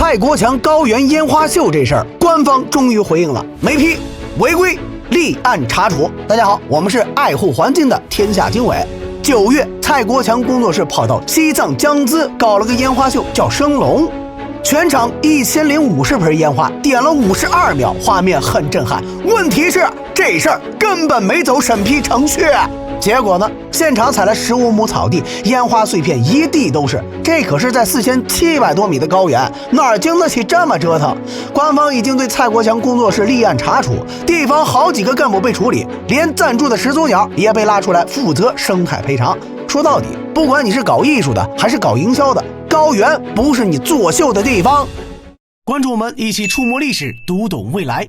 蔡国强高原烟花秀这事儿，官方终于回应了，没批，违规，立案查处。大家好，我们是爱护环境的天下经纬。9月，蔡国强工作室跑到西藏江孜搞了个烟花秀，叫升龙。全场1050盆烟花，点了52秒，画面很震撼。问题是这事儿根本没走审批程序。结果呢，现场采了15亩草地，烟花碎片一地都是。这可是在4700多米的高原，哪经得起这么折腾？官方已经对蔡国强工作室立案查处，地方好几个干部被处理，连赞助的始祖鸟也被拉出来负责生态赔偿。说到底，不管你是搞艺术的还是搞营销的，高原不是你作秀的地方。关注我们，一起触摸历史，读懂未来。